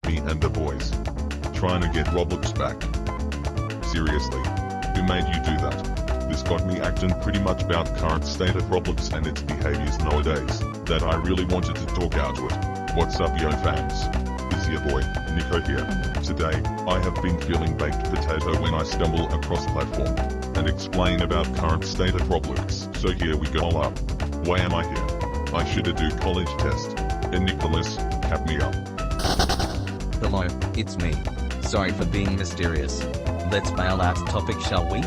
me and the boys. Trying to get Roblox back. Seriously. Who made you do that? This got me acting pretty much about current state of Roblox and its behaviors nowadays, that I really wanted to talk out to it. What's up yo fams? It's your boy, Nico here. Today, I have been feeling baked potato when I stumble across platform and explain about current state of Roblox. So here we go up. Why am I here? I shoulda do college test. And Nicholas, cap me up. Hello, it's me. Sorry for being mysterious. Let's bail out topic, shall we?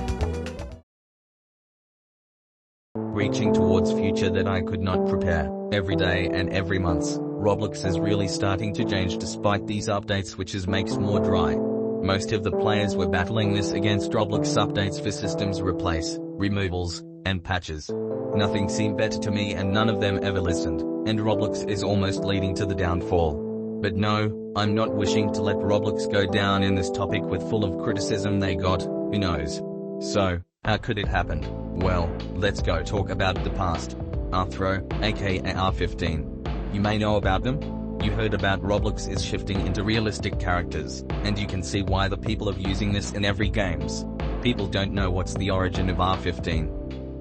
Reaching towards future that I could not prepare. Every day and every month, Roblox is really starting to change despite these updates, which makes more dry. Most of the players were battling this against Roblox updates for systems replace, removals, and patches. Nothing seemed better to me and none of them ever listened, and Roblox is almost leading to the downfall. But no, I'm not wishing to let Roblox go down in this topic with full of criticism they got, who knows. So, how could it happen? Well, let's go talk about the past. Rthro, aka R15. You may know about them? You heard about Roblox is shifting into realistic characters, and you can see why the people are using this in every games. People don't know what's the origin of R15.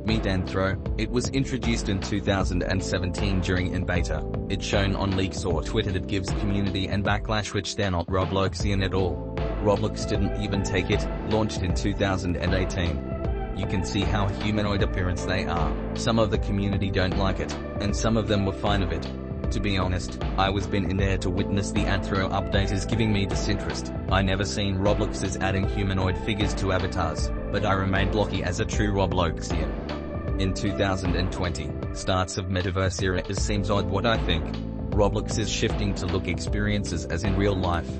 Meet Rthro. It was introduced in 2017 during in beta. It's shown on leaks or Twitter. It gives community and backlash which they're not Robloxian at all. Roblox didn't even take it, launched in 2018. You can see how humanoid appearance they are. Some of the community don't like it, and some of them were fine of it. To be honest, I was been in there to witness the Rthro update is giving me disinterest. I never seen Roblox is adding humanoid figures to avatars, but I remained lucky as a true Robloxian. In 2020, starts of metaverse era. It seems odd what I think. Roblox is shifting to look experiences as in real life.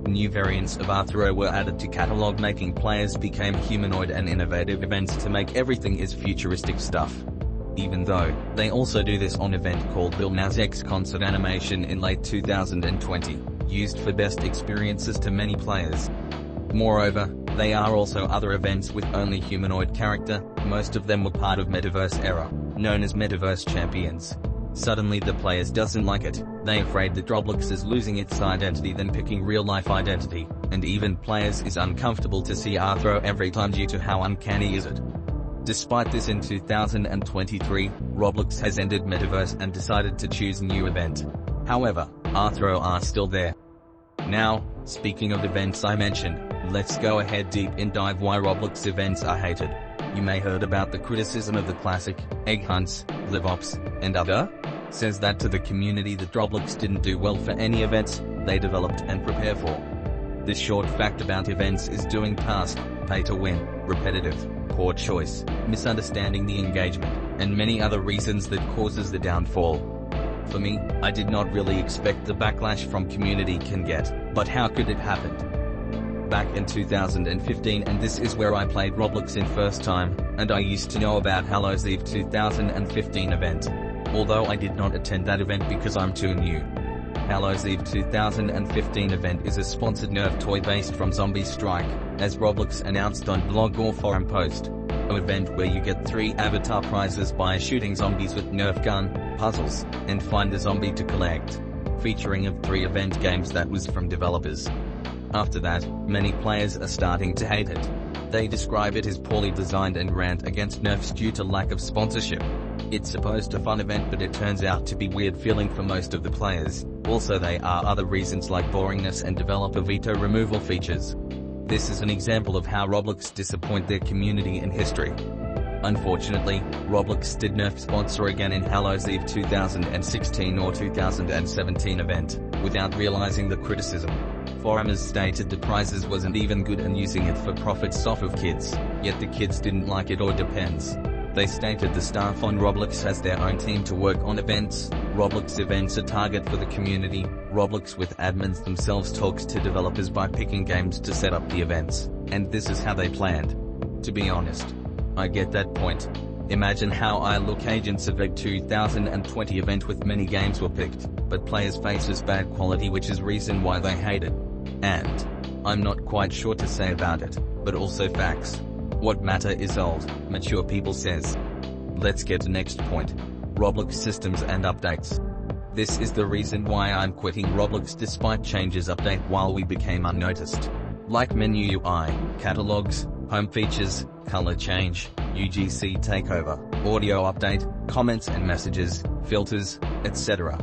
New variants of Rthro were added to catalog, making players became humanoid, and innovative events to make everything is futuristic stuff. Even though, they also do this on event called Lil Nas X concert animation in late 2020, used for best experiences to many players. Moreover, they are also other events with only humanoid character. Most of them were part of Metaverse era, known as Metaverse Champions. Suddenly the players doesn't like it, they afraid that Roblox is losing its identity than picking real-life identity, and even players is uncomfortable to see Rthro every time due to how uncanny is it. Despite this, in 2023, Roblox has ended Metaverse and decided to choose a new event. However, Rthro are still there. Now, speaking of events I mentioned, let's go ahead deep in dive why Roblox events are hated. You may heard about the criticism of the classic, egg hunts, live ops, and other. Says that to the community that Roblox didn't do well for any events they developed and prepare for. This short fact about events is doing task, pay to win, repetitive, poor choice, misunderstanding the engagement, and many other reasons that causes the downfall. For me, I did not really expect the backlash from community can get, but how could it happen? Back in 2015, and this is where I played Roblox in first time, and I used to know about Hallows Eve 2015 event. Although I did not attend that event because I'm too new. Hallows Eve 2015 event is a sponsored Nerf toy based from Zombie Strike, as Roblox announced on blog or forum post. An event where you get 3 avatar prizes by shooting zombies with Nerf gun, puzzles, and find a zombie to collect. Featuring of 3 event games that was from developers. After that, many players are starting to hate it. They describe it as poorly designed and rant against Nerfs due to lack of sponsorship. It's supposed to fun event, but it turns out to be weird feeling for most of the players. Also there are other reasons like boringness and developer veto removal features. This is an example of how Roblox disappoint their community in history. Unfortunately, Roblox did Nerf sponsor again in Hallows Eve 2016 or 2017 event, without realizing the criticism. Forumers stated the prizes wasn't even good and using it for profits off of kids, yet the kids didn't like it, or depends. They stated the staff on Roblox has their own team to work on events. Roblox events are target for the community. Roblox with admins themselves talks to developers by picking games to set up the events, and this is how they planned. To be honest, I get that point. Imagine how I look. Agents of Egg 2020 event with many games were picked, but players faces bad quality, which is reason why they hate it. And I'm not quite sure to say about it, but also facts. What matter is old, mature people says. Let's get to next point. Roblox systems and updates. This is the reason why I'm quitting Roblox despite changes update while we became unnoticed. Like menu UI, catalogs, home features, color change, UGC takeover, audio update, comments and messages, filters, etc.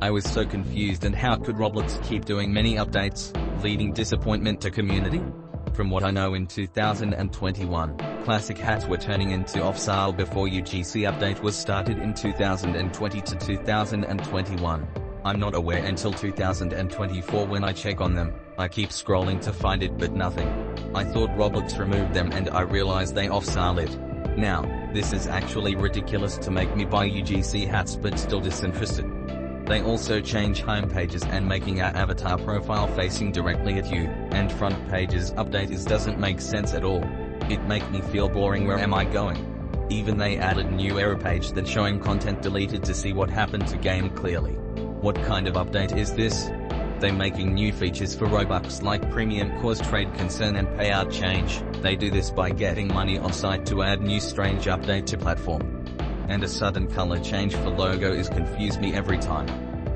I was so confused, and how could Roblox keep doing many updates, leading disappointment to community? From what I know, in 2021, classic hats were turning into off-sale before UGC update was started in 2020 to 2021. I'm not aware until 2024 when I check on them. I keep scrolling to find it but nothing. I thought Roblox removed them and I realized they off-sale it. Now, this is actually ridiculous to make me buy UGC hats but still disinterested. They also change home pages and making our avatar profile facing directly at you, and front pages update doesn't make sense at all. It make me feel boring. Where am I going? Even they added new error page that showing content deleted to see what happened to game clearly. What kind of update is this? They making new features for Robux like premium cause trade concern and payout change. They do this by getting money on site to add new strange update to platform. And a sudden color change for logo is confuse me every time.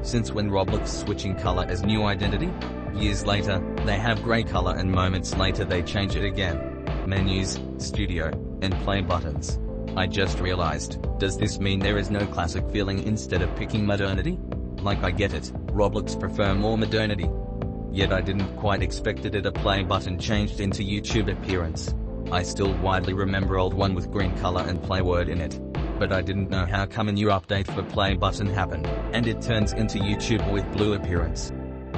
Since when Roblox switching color as new identity? Years later, they have gray color and moments later they change it again. Menus, studio, and play buttons. I just realized, does this mean there is no classic feeling instead of picking modernity? Like I get it, Roblox prefer more modernity. Yet I didn't quite expected it a play button changed into YouTube appearance. I still widely remember old one with green color and play word in it. But I didn't know how come a new update for play button happened, and it turns into YouTube with blue appearance.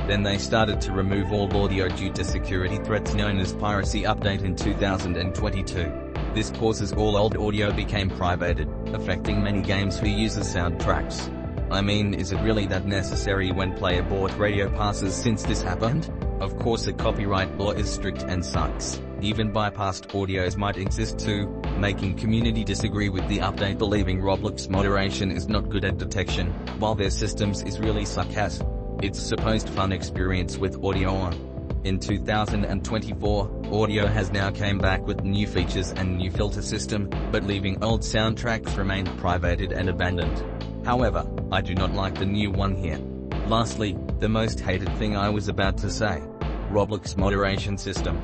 Then they started to remove all audio due to security threats known as piracy update in 2022. This causes all old audio became privated, affecting many games who uses soundtracks. I mean, is it really that necessary when player bought radio passes since this happened? Of course the copyright law is strict and sucks. Even bypassed audios might exist too, making community disagree with the update, believing Roblox moderation is not good at detection, while their systems is really suck at. It's supposed fun experience with audio on. In 2024, audio has now came back with new features and new filter system, but leaving old soundtracks remain privated and abandoned. However, I do not like the new one here. Lastly, the most hated thing I was about to say. Roblox moderation system.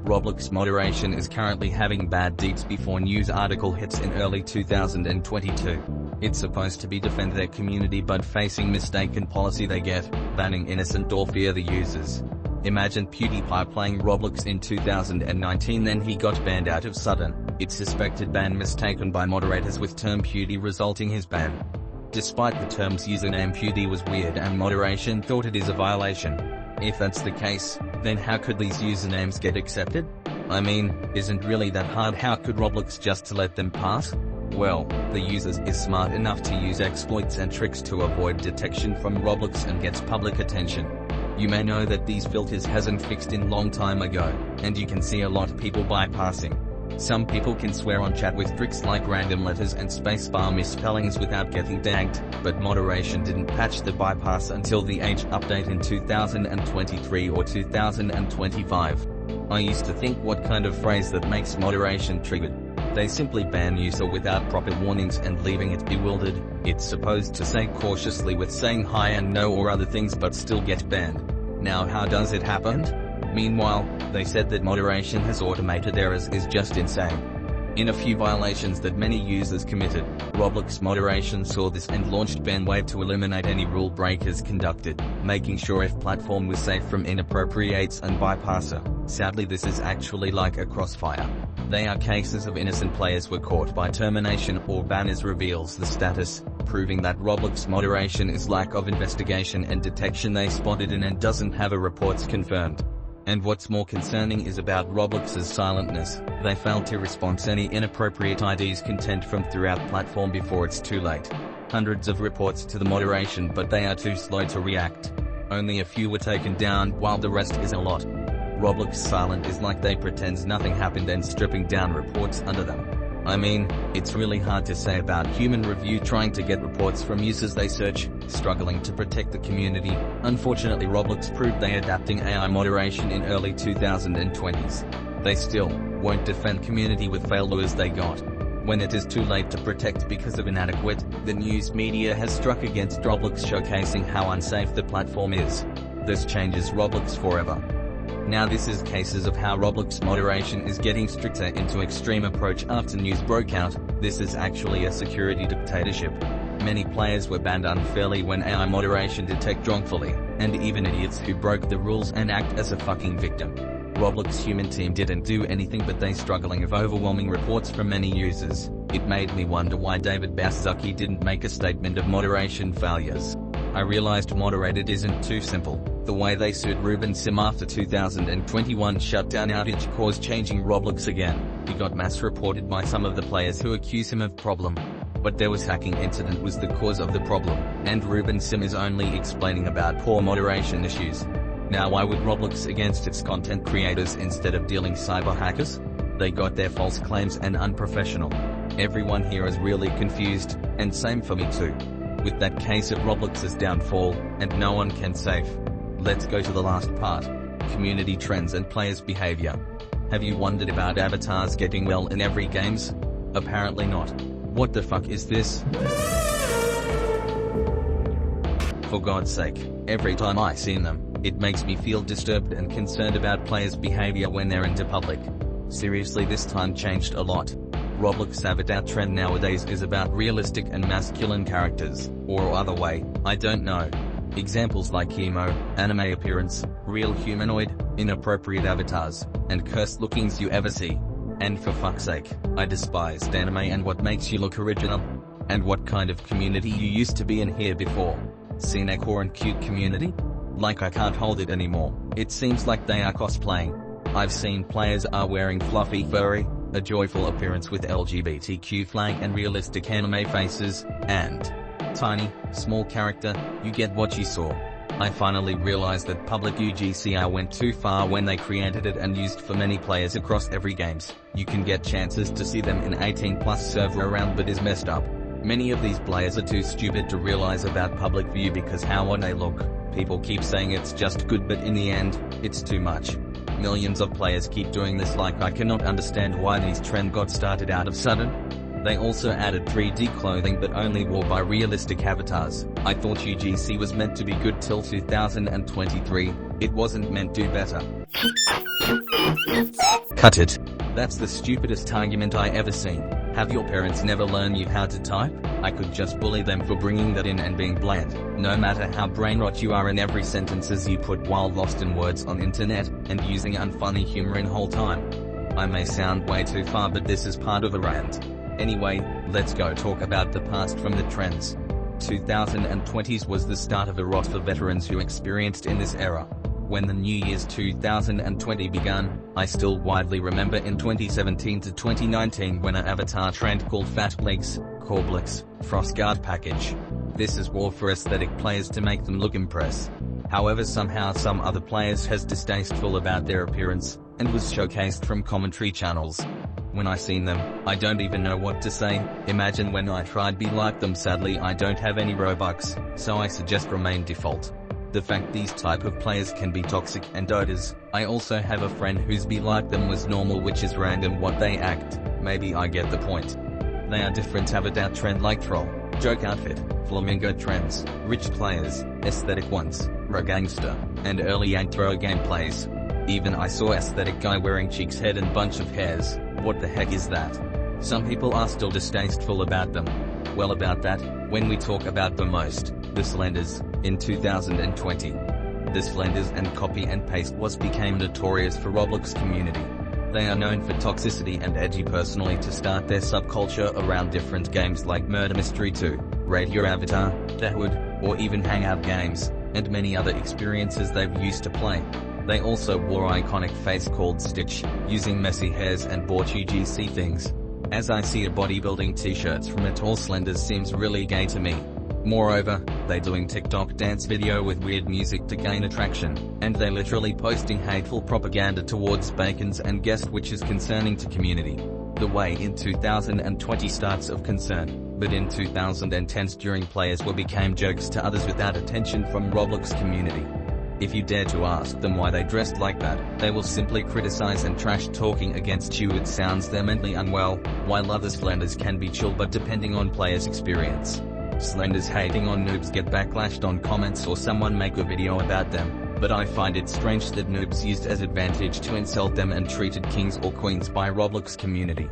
Roblox moderation is currently having bad deeds before news article hits in early 2022. It's supposed to be defend their community but facing mistaken policy they get, banning innocent or fear the users. Imagine PewDiePie playing Roblox in 2019, then he got banned out of sudden. It's suspected ban mistaken by moderators with term Pewdie resulting his ban. Despite the term's username Pewdie was weird and moderation thought it is a violation. If that's the case, then how could these usernames get accepted? I mean, isn't really that hard. How could Roblox just let them pass? Well, the users is smart enough to use exploits and tricks to avoid detection from Roblox and gets public attention. You may know that these filters hasn't fixed in long time ago, and you can see a lot of people bypassing. Some people can swear on chat with tricks like random letters and spacebar misspellings without getting tagged, but moderation didn't patch the bypass until the age update in 2023 or 2025. I used to think, what kind of phrase that makes moderation triggered? They simply ban user without proper warnings and leaving it bewildered. It's supposed to say cautiously with saying hi and no or other things but still get banned. Now how does it happen? Meanwhile, they said that moderation has automated errors is just insane. In a few violations that many users committed, Roblox moderation saw this and launched ban wave to eliminate any rule breakers conducted, making sure if platform was safe from inappropriates and bypasser. Sadly, this is actually like a crossfire. They are cases of innocent players were caught by termination or banners reveals the status, proving that Roblox moderation is lack of investigation and detection they spotted in and doesn't have a reports confirmed. And what's more concerning is about Roblox's silentness. They failed to respond to any inappropriate IDs content from throughout platform before it's too late. Hundreds of reports to the moderation, but they are too slow to react. Only a few were taken down while the rest is a lot. Roblox silent is like they pretends nothing happened and stripping down reports under them. I mean, it's really hard to say about human review trying to get reports from users they search, struggling to protect the community. Unfortunately, Roblox proved they adapting AI moderation in early 2020s. They still won't defend community with failures they got. When it is too late to protect because of inadequate, the news media has struck against Roblox, showcasing how unsafe the platform is. This changes Roblox forever. Now this is cases of how Roblox moderation is getting stricter into extreme approach after news broke out. This is actually a security dictatorship. Many players were banned unfairly when AI moderation detected wrongfully, and even idiots who broke the rules and act as a fucking victim. Roblox human team didn't do anything, but they struggling of overwhelming reports from many users. It made me wonder why David Baszucki didn't make a statement of moderation failures. I realized moderated isn't too simple. The way they sued Ruben Sim after 2021 shutdown outage caused changing Roblox again. He got mass reported by some of the players who accuse him of problem. But there was hacking incident was the cause of the problem, and Ruben Sim is only explaining about poor moderation issues. Now why would Roblox against its content creators instead of dealing cyber hackers? They got their false claims and unprofessional. Everyone here is really confused, and same for me too. With that case of Roblox's downfall, and no one can save. Let's go to the last part. Community trends and players' behavior. Have you wondered about avatars getting well in every games? Apparently not. What the fuck is this? For God's sake, every time I see them, it makes me feel disturbed and concerned about players' behavior when they're into public. Seriously, this time changed a lot. Roblox avatar trend nowadays is about realistic and masculine characters, or other way, I don't know. Examples like emo, anime appearance, real humanoid, inappropriate avatars, and cursed lookings you ever see. And for fuck's sake, I despised anime and what makes you look original. And what kind of community you used to be in here before? Seen a core and cute community? Like I can't hold it anymore. It seems like they are cosplaying. I've seen players are wearing fluffy furry, a joyful appearance with LGBTQ flag and realistic anime faces, and tiny, small character, you get what you saw. I finally realized that public UGCR went too far when they created it and used for many players across every games. You can get chances to see them in 18+ server around, but is messed up. Many of these players are too stupid to realize about public view because how would they look? People keep saying it's just good, but in the end, it's too much. Millions of players keep doing this. Like I cannot understand why these trend got started out of sudden. They also added 3D clothing but only wore by realistic avatars. I thought UGC was meant to be good till 2023, it wasn't meant to do better. Cut it. That's the stupidest argument I ever seen. Have your parents never learned you how to type? I could just bully them for bringing that in and being bland. No matter how brain rot you are in every sentences you put while lost in words on internet, and using unfunny humor in whole time. I may sound way too far, but this is part of a rant. Anyway, let's go talk about the past from the trends. 2020s was the start of a rot for veterans who experienced in this era. When the New Year's 2020 began, I still widely remember in 2017 to 2019 when an avatar trend called Fat Legs, Corblex, Frostguard package. This is war for aesthetic players to make them look impress. However, somehow some other players has distasteful about their appearance, and was showcased from commentary channels. When I seen them, I don't even know what to say. Imagine when I tried be like them. Sadly I don't have any Robux, so I suggest remain default. The fact these type of players can be toxic and doters. I also have a friend whose be like them was normal, which is random what they act. Maybe I get the point. They are different avatar trend like troll, joke outfit, flamingo trends, rich players, aesthetic ones, gangster, and early thru gameplays. Even I saw aesthetic guy wearing cheeks head and bunch of hairs. What the heck is that? Some people are still distasteful about them. Well, about that, when we talk about the most, the Slenders, in 2020. The Slenders and copy and paste became notorious for Roblox community. They are known for toxicity and edgy personally to start their subculture around different games like Murder Mystery 2, Radio Avatar, Dawood, or even Hangout games, and many other experiences they've used to play. They also wore iconic face called Stitch, using messy hairs and bought UGC things. As I see a bodybuilding t-shirts from it, all Slenders seems really gay to me. Moreover, they doing TikTok dance video with weird music to gain attraction, and they literally posting hateful propaganda towards Bacons and guest, which is concerning to community. The way in 2020 starts of concern, but in 2010s during players became jokes to others without attention from Roblox community. If you dare to ask them why they dressed like that, they will simply criticize and trash talking against you. It sounds they're mentally unwell, while other Slenders can be chill, but depending on players' experience. Slenders hating on noobs get backlashed on comments or someone make a video about them, but I find it strange that noobs used as advantage to insult them and treated kings or queens by Roblox community.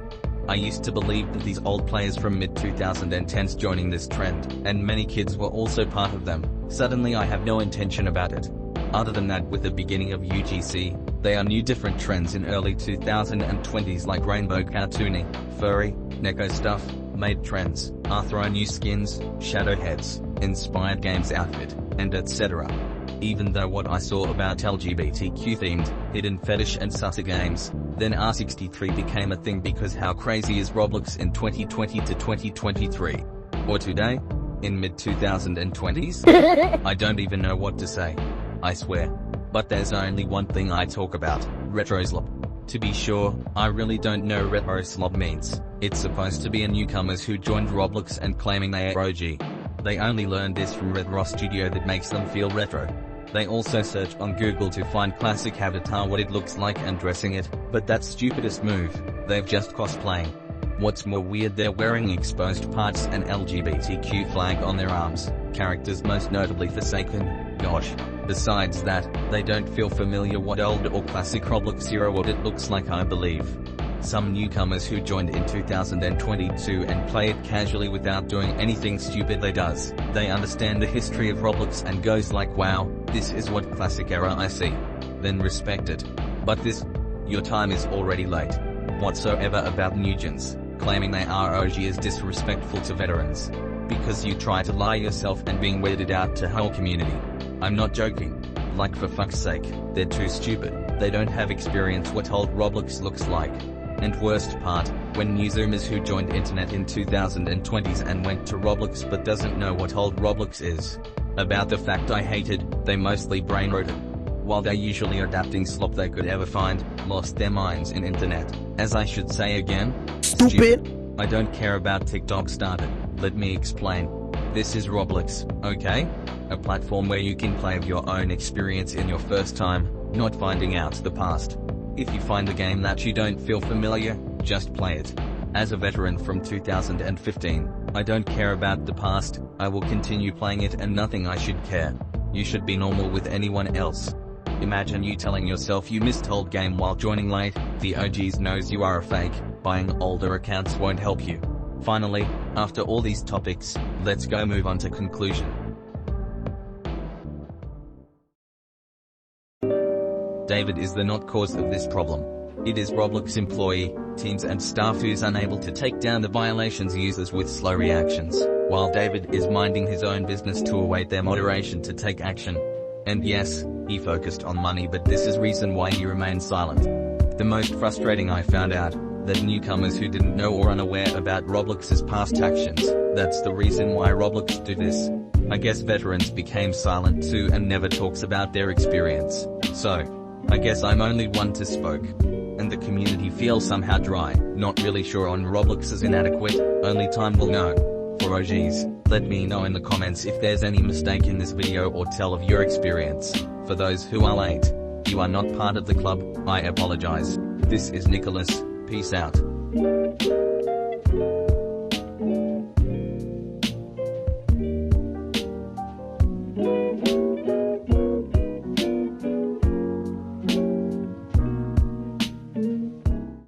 I used to believe that these old players from mid-2010s joining this trend, and many kids were also part of them. Suddenly I have no intention about it. Other than that, with the beginning of UGC, there are new different trends in early 2020s like rainbow cartooning, furry, neko stuff, made trends, Rthro new skins, shadow heads, inspired games outfit, and etc. Even though what I saw about LGBTQ themed, hidden fetish and sussy games, then R63 became a thing because how crazy is Roblox in 2020 to 2023? Or today? In mid-2020s? I don't even know what to say. I swear. But there's only one thing I talk about, retro slob. To be sure, I really don't know retro slob means. It's supposed to be a newcomers who joined Roblox and claiming they are OG. They only learned this from Rthro Studio that makes them feel retro. They also search on Google to find classic avatar what it looks like and dressing it, but that's stupidest move, they've just cosplaying. What's more weird, they're wearing exposed parts and LGBTQ flag on their arms, characters most notably Forsaken, gosh. Besides that, they don't feel familiar what old or classic Roblox hero what it looks like I believe. Some newcomers who joined in 2022 and play it casually without doing anything stupid they understand the history of Roblox and goes like wow, this is what classic era I see. Then respect it. But this, your time is already late. Whatsoever about newgens, claiming they are OG is disrespectful to veterans. Because you try to lie yourself and being weirded out to whole community. I'm not joking. Like for fuck's sake, they're too stupid, they don't have experience what old Roblox looks like. And worst part, when new zoomers who joined internet in 2020s and went to Roblox but doesn't know what old Roblox is. About the fact I hated, they mostly brain-rotted. While they're usually adapting slop they could ever find, lost their minds in internet. As I should say again, stupid. I don't care about TikTok started, let me explain. This is Roblox, okay? A platform where you can play of your own experience in your first time, not finding out the past. If you find a game that you don't feel familiar, just play it. As a veteran from 2015, I don't care about the past, I will continue playing it and nothing I should care. You should be normal with anyone else. Imagine you telling yourself you missed old game while joining late, the OGs knows you are a fake, buying older accounts won't help you. Finally, after all these topics, let's go move on to conclusion. David is the not cause of this problem. It is Roblox employee, teams and staff who's unable to take down the violations users with slow reactions, while David is minding his own business to await their moderation to take action. And yes, he focused on money, but this is reason why he remained silent. The most frustrating I found out, that newcomers who didn't know or unaware about Roblox's past actions, that's the reason why Roblox do this. I guess veterans became silent too and never talks about their experience. So, I guess I'm only one to spoke. And the community feels somehow dry, not really sure on Roblox is inadequate, only time will know. For OGs, let me know in the comments if there's any mistake in this video or tell of your experience. For those who are late, you are not part of the club, I apologize. This is Nicholas, peace out.